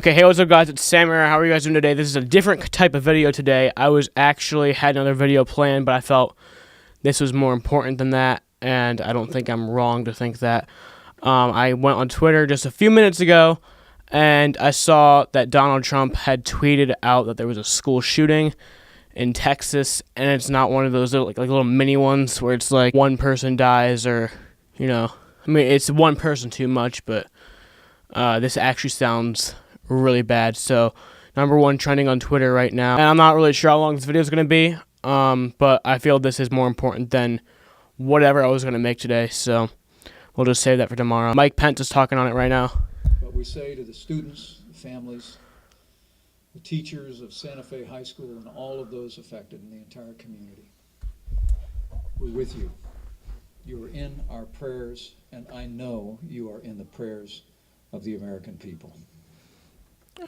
Okay, hey, what's up, guys? It's Sam here. How are you guys doing today? This is a different type of video today. I had another video planned, but I felt this was more important than that, and I don't think I'm wrong to think that. I went on Twitter just a few minutes ago, and I saw that Donald Trump had tweeted out that there was a school shooting in Texas, and it's not one of those little, like little mini ones where it's like one person dies or, I mean, it's one person too much, but this actually sounds really bad. So #1 trending on Twitter right now, and I'm not really sure how long this video is going to be, but I feel this is more important than whatever I was going to make today, so we'll just save that for tomorrow. Mike Pence is talking on it right now. But we say to the students, the families, the teachers of Santa Fe High School, and all of those affected in the entire community, we're with you. You are in our prayers, and I know you are in the prayers of the American people.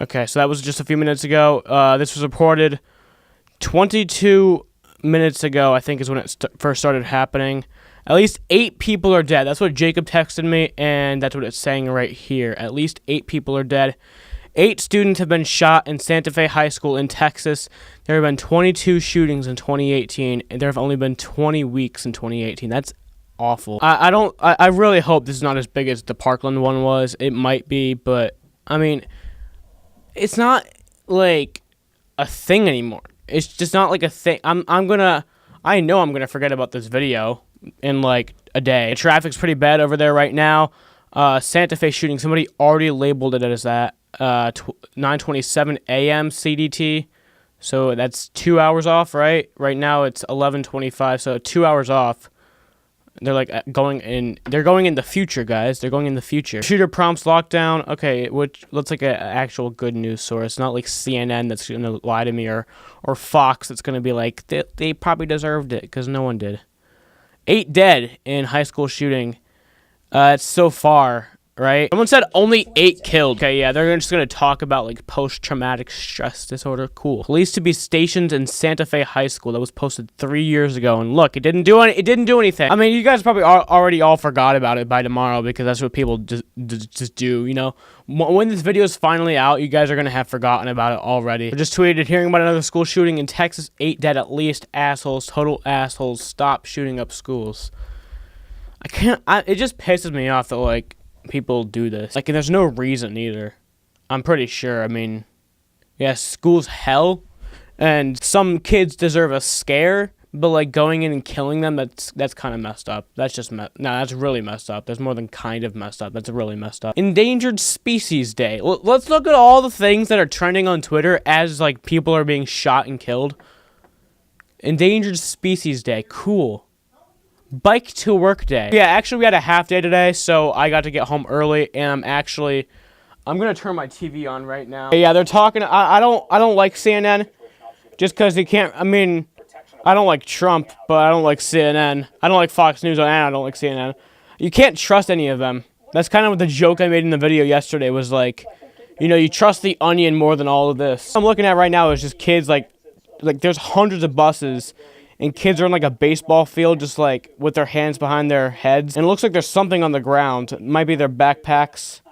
Okay, so that was just a few minutes ago. This was reported 22 minutes ago, I think is when it first started happening. At least 8 people are dead. That's what Jacob texted me, and that's what it's saying right here. At least 8 people are dead. 8 students have been shot in Santa Fe High School in Texas. There have been 22 shootings in 2018, and there have only been 20 weeks in 2018. That's awful. I really hope this is not as big as the Parkland one was. It might be, but, I mean, it's not like a thing anymore. It's just not like a thing. I know I'm gonna forget about this video in like a day. The traffic's pretty bad over there right now. Santa Fe shooting. Somebody already labeled it as that. 9:27 a.m. CDT. So that's 2 hours off, right? Right now it's 11:25, so 2 hours off. They're like going in the future, guys. They're going in the future. Shooter prompts lockdown. Okay, which looks like an actual good news source. Not like CNN that's going to lie to me, or Fox that's going to be like, they probably deserved it, because no one did. 8 dead in high school shooting. It's so far, right? Someone said only 8 killed. Okay, yeah, they're just going to talk about like post-traumatic stress disorder. Cool. Police to be stationed in Santa Fe High School. That was posted 3 years ago, and look, it didn't do anything. I mean, you guys probably already all forgot about it by tomorrow, because that's what people just do, When this video is finally out, you guys are going to have forgotten about it already. I just tweeted, hearing about another school shooting in Texas, 8 dead at least. Assholes, total assholes. Stop shooting up schools. It just pisses me off that, like, people do this. Like, and there's no reason either. I'm pretty sure. I mean, yeah, school's hell, and some kids deserve a scare, but like going in and killing them, that's kind of messed up. That's really messed up. There's more than kind of messed up. That's really messed up. Endangered Species Day. Let's look at all the things that are trending on Twitter as like people are being shot and killed. Endangered Species Day. Cool. Bike to work day. Yeah, actually we had a half day today, so I got to get home early, and I'm gonna turn my TV on right now. Yeah, they're talking. I don't like CNN, just because they can't. I mean, I don't like Trump, but I don't like CNN. I don't like Fox News, and I don't like CNN. You can't trust any of them. That's kind of what the joke I made in the video yesterday was like. You trust the Onion more than all of this. What I'm looking at right now is just kids like there's hundreds of buses. And kids are in like a baseball field, just like with their hands behind their heads. And it looks like there's something on the ground. It might be their backpacks.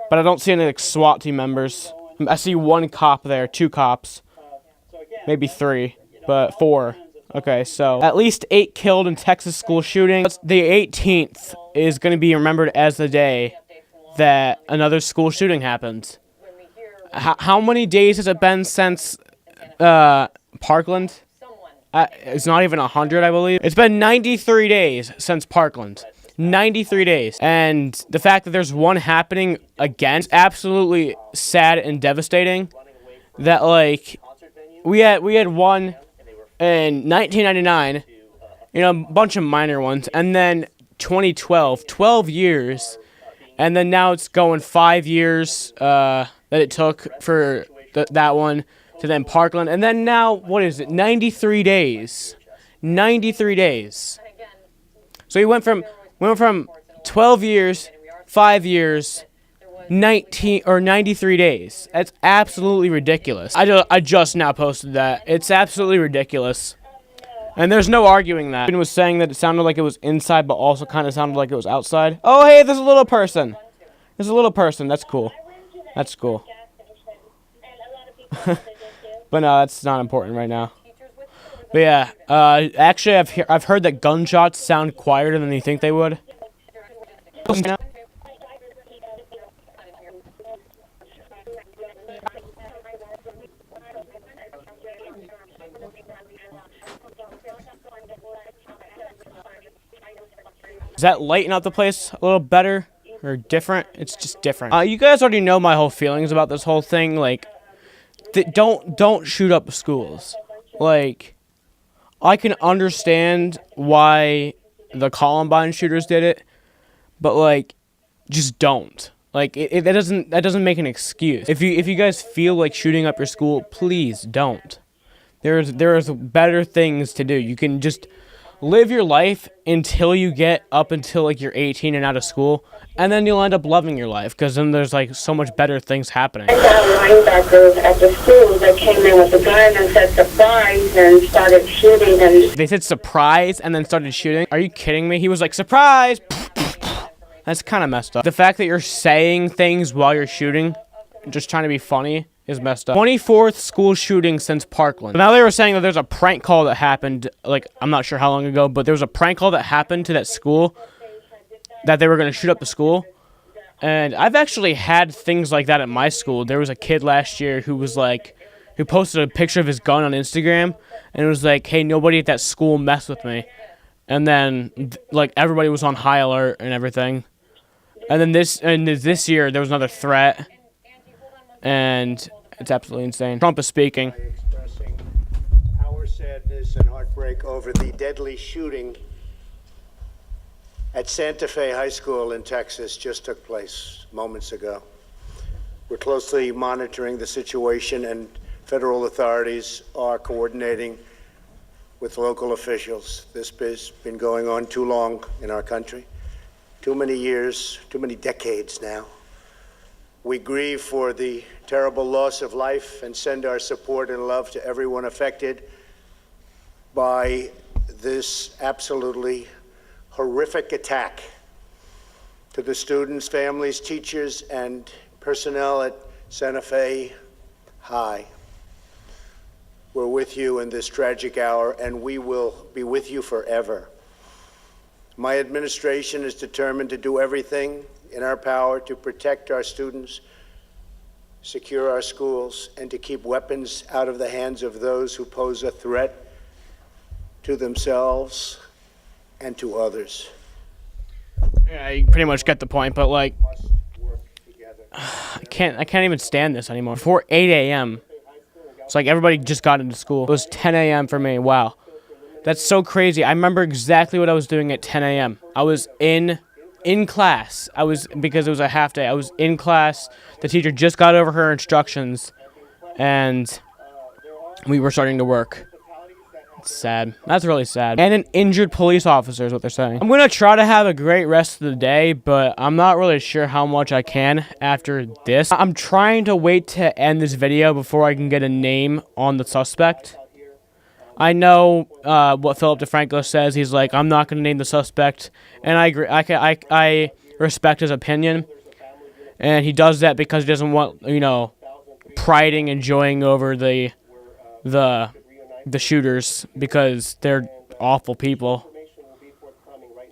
But I don't see any like SWAT team members. I see 1 cop there, 2 cops. Maybe 3, but 4. Okay, so at least 8 killed in Texas school shooting. The 18th is going to be remembered as the day that another school shooting happened. How many days has it been since Parkland? It's not even 100, I believe. It's been 93 days since Parkland. 93 days. And the fact that there's one happening again is absolutely sad and devastating. That, like, we had one in 1999, a bunch of minor ones, and then 2012, 12 years, and then now it's going 5 years that it took for that one. To then Parkland, and then now, what is it, 93 days. 93 days. So he went from 12 years, 5 years, 93 days. That's absolutely ridiculous. I just now posted that. It's absolutely ridiculous. And there's no arguing that. It was saying that it sounded like it was inside, but also kind of sounded like it was outside. Oh, hey, there's a little person. There's a little person. That's cool. That's cool. But no, that's not important right now. But yeah, actually, I've heard that gunshots sound quieter than you think they would. Does that lighten up the place a little better or different? It's just different. You guys already know my whole feelings about this whole thing. Like, don't shoot up schools. Like, I can understand why the Columbine shooters did it, but like, just don't. Like, that doesn't make an excuse. If you guys feel like shooting up your school, please don't. There's better things to do. You can just live your life until you get up until like you're 18 and out of school, and then you'll end up loving your life because then there's like so much better things happening. I got linebackers at the school that came in with a gun and said surprise and started shooting and They said surprise and then started shooting. Are you kidding me? He was like, surprise! That's kind of messed up. The fact that you're saying things while you're shooting, just trying to be funny, is messed up. 24th school shooting since Parkland. Now they were saying that there's a prank call that happened, like, I'm not sure how long ago, but there was a prank call that happened to that school that they were going to shoot up the school. And I've actually had things like that at my school. There was a kid last year who was like, who posted a picture of his gun on Instagram, and it was like, hey, nobody at that school messed with me. And then, like, everybody was on high alert and everything. And then this year, there was another threat, and it's absolutely insane. Trump is speaking. Expressing our sadness and heartbreak over the deadly shooting at Santa Fe High School in Texas just took place moments ago. We're closely monitoring the situation, and federal authorities are coordinating with local officials. This has been going on too long in our country. Too many years, too many decades now. We grieve for the terrible loss of life and send our support and love to everyone affected by this absolutely horrific attack. To the students, families, teachers, and personnel at Santa Fe High, we're with you in this tragic hour, and we will be with you forever. My administration is determined to do everything in our power to protect our students, secure our schools, and to keep weapons out of the hands of those who pose a threat to themselves and to others. Yeah, you pretty much get the point, but like, Must work together. I can't even stand this anymore. Before 8 a.m., it's like everybody just got into school. It was 10 a.m. for me. Wow. That's so crazy. I remember exactly what I was doing at 10 a.m. I was in class. Because it was a half day. I was in class. The teacher just got over her instructions, and we were starting to work. It's sad. That's really sad. And an injured police officer is what they're saying. I'm going to try to have a great rest of the day, but I'm not really sure how much I can after this. I'm trying to wait to end this video before I can get a name on the suspect. I know what Philip DeFranco says. He's like, I'm not going to name the suspect, and I agree. I respect his opinion, and he does that because he doesn't want, priding and joying over the shooters because they're awful people.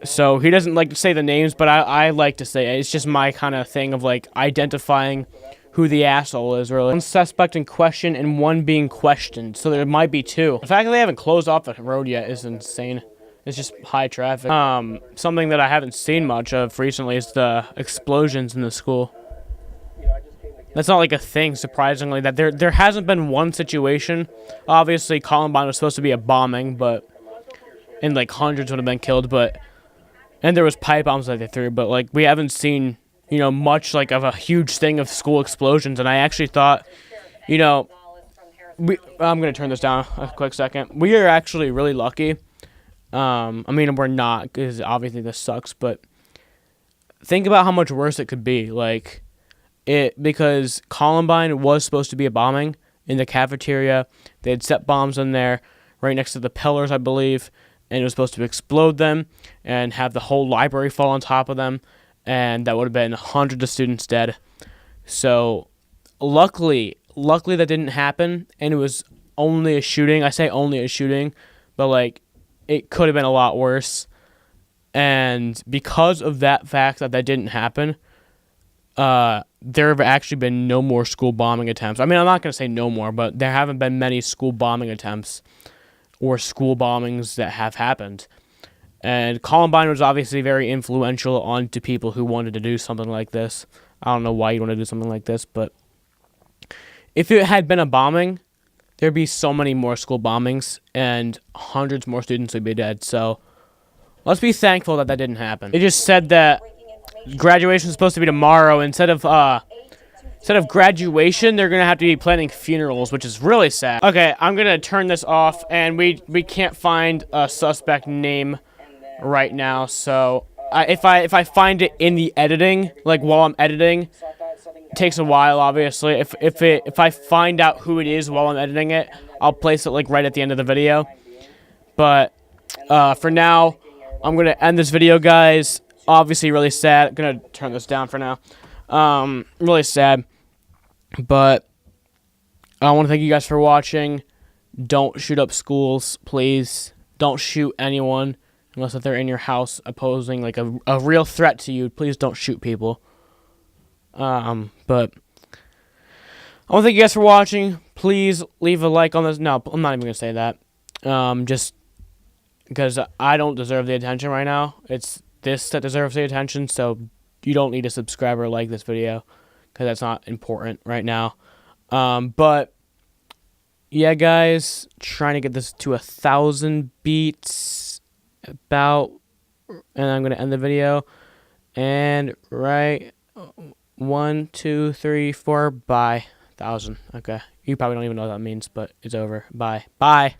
So he doesn't like to say the names, but I like to say it. It's just my kind of thing of like identifying who the asshole is, really. One suspect in question and one being questioned, so there might be two. The fact that they haven't closed off the road yet is insane. It's just high traffic. Something that I haven't seen much of recently is the explosions in the school. That's not like a thing, surprisingly, that there hasn't been one situation. Obviously, Columbine was supposed to be a bombing, and like hundreds would have been killed, and there was pipe bombs that they threw, but like we haven't seen much like of a huge thing of school explosions. And I actually thought, I'm gonna turn this down a quick second. We are actually really lucky. We're not, because obviously this sucks, but think about how much worse it could be. Because Columbine was supposed to be a bombing in the cafeteria. They had set bombs in there right next to the pillars, I believe, and it was supposed to explode them and have the whole library fall on top of them. And that would have been hundreds of students dead. So, luckily, luckily that didn't happen, and it was only a shooting. I say only a shooting, but like it could have been a lot worse. And because of that fact that didn't happen, there have actually been no more school bombing attempts. I mean, I'm not going to say no more, but there haven't been many school bombing attempts or school bombings that have happened. And Columbine was obviously very influential onto people who wanted to do something like this. I don't know why you want to do something like this, but if it had been a bombing, there'd be so many more school bombings and hundreds more students would be dead. So let's be thankful that didn't happen. They just said that graduation is supposed to be tomorrow. Instead of graduation, they're gonna have to be planning funerals, which is really sad. Okay, I'm gonna turn this off, and we can't find a suspect name right now. So if I find it in the editing, like while I'm editing, it takes a while. Obviously, if I find out who it is while I'm editing it, I'll place it like right at the end of the video. But for now, I'm gonna end this video, guys. Obviously, really sad. I'm gonna turn this down for now. Really sad. But I want to thank you guys for watching. Don't shoot up schools, please. Don't shoot anyone unless if they're in your house opposing like a real threat to you. Please don't shoot people. But I want to thank you guys for watching. Please leave a like on this. No, I'm not even gonna say that. Just because I don't deserve the attention right now. It's this that deserves the attention. So you don't need to subscribe or like this video because that's not important right now. But yeah, guys, trying to get this to 1,000 beats about, and I'm gonna end the video. And right, 1, 2, 3, 4, bye. 1,000. Okay, you probably don't even know what that means, but it's over. Bye. Bye.